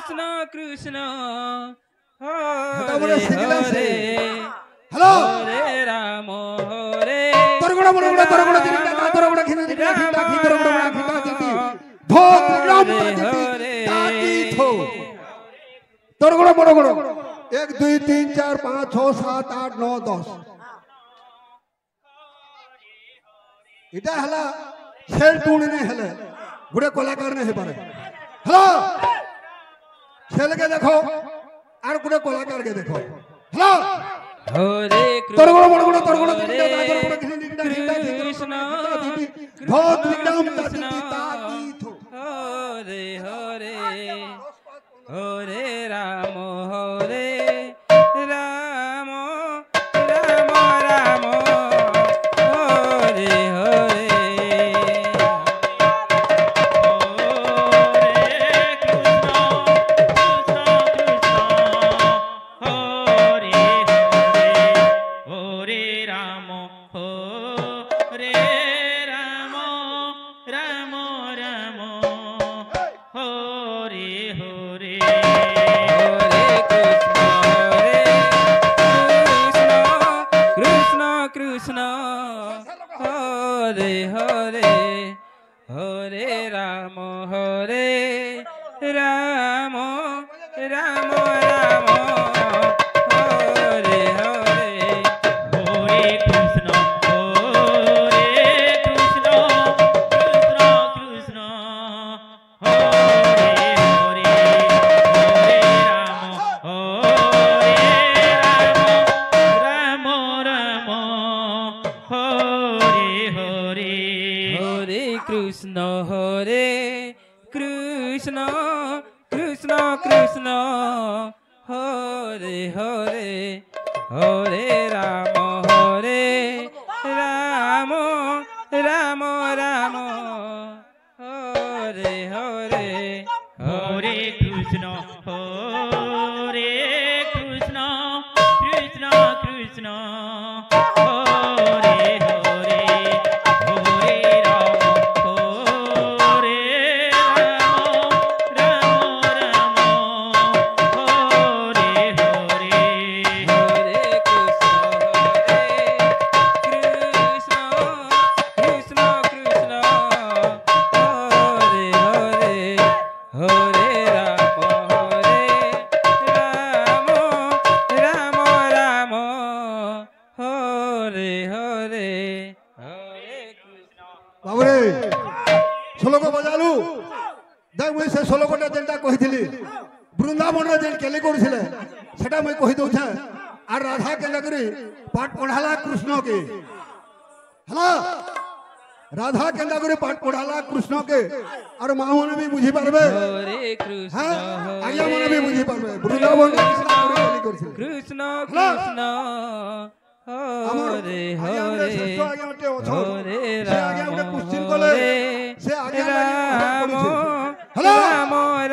कृष्ण कृष्ण मोरे सिंगला से हेलो हरे राम हरे तरगुण मुड़गुण तरगुण दिनका का तरगुण खिना दिनका खिंडा खि तरगुण बना खिंडा दिनकी धो त्रिग्राम दिनकी ताती थो तरगुण मुड़गुण 1 2 3 4 5 6 7 8 9 10 इटा हला खेल टूण ने हले गुड़े कलाकार ने हे पारे हेलो खेल के देखो आर गुड़े कलाकार के देखो हेलो हरे तरगुण मुड़गुण तरगुण दिनका का तरगुण खिंडा खिंडा कृष्ण धो त्रिग्राम ताती ताती थो हरे हरे हरे राम हरे राम राम राम हरे हरे कृष्ण हरे हरे हरे राम हरे राम राम राम हरे हरे हरे कृष्ण कृष्ण कृष्ण हरे हरे हरे राम राम राम हरे हरे हरे कृष्ण कृष्ण कृष्ण कृष्ण हरे हरे हरे राम राम राम राम हरे हरे हरे कृष्ण कृष्ण कृष्ण कृष्ण हरे हरे हरे राम राम राम हरे हरे हरे कृष्ण कृष्ण कृष्ण हरे हरे हरे राम राम राम हरे हरे हरे कृष्ण बाबरे सोलोक बजालु देख मुई से सोलोकटा जेनटा कहिथिली वृंदावन रे जेन केले करथिले सेटा मुई कहि दउ छे आर राधा के नगरी पाठ पढ़ाला कृष्ण के हला राधा के नगरी पाठ पढ़ाला कृष्ण के और मां माने भी बुझी पारबे हरे कृष्ण हां आज्ञा माने भी बुझी पारबे वृंदावन रे केले करथिले कृष्ण कृष्ण हरे हरे हरे राम से आज्ञा राम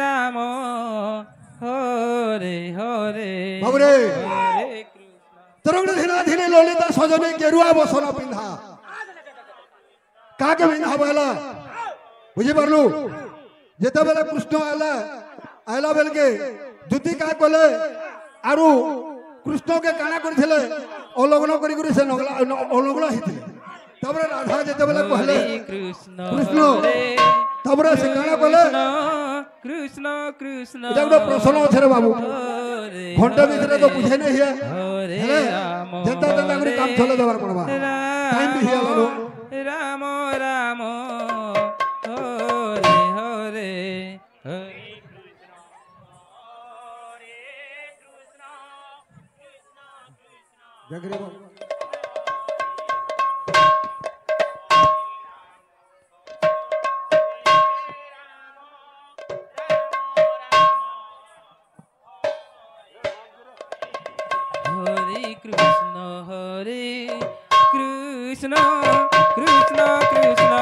राम हरे हरे बाबरे हरे तरंग धीना धीरे ललिता सजने गेरुआ बसन पिंधा काके पिंधा बेला बुझी पारलु जेते बेले कृष्ण आला आला बेल के दुती का कोले आरु कृष्ण के काना करथिले अलग्न करी करी से नगला अलग्न हिथिले तबरे राधा जेते बेले कहले कृष्ण तबरे से काना कोले कृष्ण कृष्ण एटा गोटे प्रश्न छरे बाबू घंटा भीतर तो बुझे नहीं है जनता जनता करी काम चले देवार पड़बा टाइम भी हियाला लो राम राम हरे हरे हरे जगरे हरे कृष्ण कृष्ण कृष्ण कृष्ण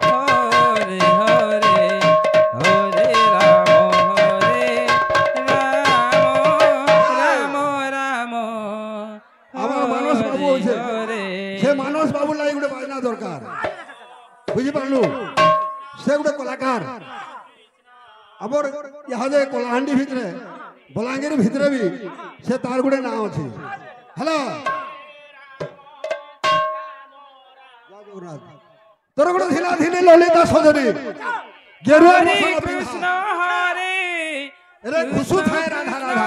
हरे हरे हरे राम राम राम আমার মানস বাবু হইছে সে মানস বাবু লাই গুটে বাজনা দরকার বুঝি পারলু সে গুটে কলাকার आमर इहादे कलाहांडी भितरे बलांगीर भितरे भी से तार गुड़े नाम अछि हेलो तोर गुड़े थिला थिली ललिता सजनी गेरुआ हरे मसाला कृष्ण पिन्हा हरे अरे खुशु थाए राधा राधा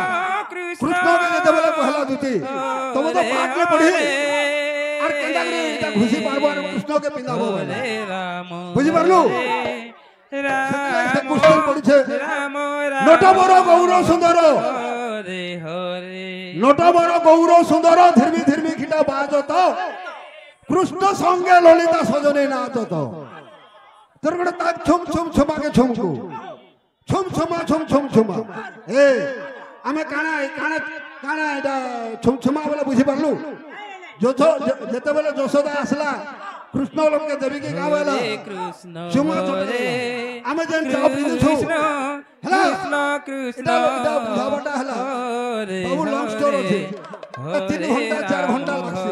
कृष्ण के जते बेले पहला दुती तुम तो पाठ में पढ़ी और केंदा करे इटा खुशी पारबो और कृष्ण के पिंदाबो हरे राम बुझी पारलु राम पुस्तक पढ़ी छे राम नोटा बरो गौर सुंदर हरे हरे नोटा बरो गौर सुंदर धर्मी धर्मी खिटा बाजो तो कृष्ण संगे ललिता सजनी नाच तो तोर गड ताक छुम छुम छुमा के छुमकू छुम छुमा ए आमे काना काना काना एटा छुम छुमा वाला बुझी पारलु जो जते बेले यशोदा आसला कृष्ण लोक के देवी के गावेला कृष्ण छुमा छुटे आमे जन चाप पिनु छु हला कृष्ण इटा बुझावटा हला बाबू लॉन्ग स्टोर अछि 3 घंटा 4 घंटा लागसी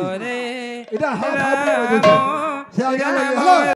इटा हाफ हाफ से आगे लगे हला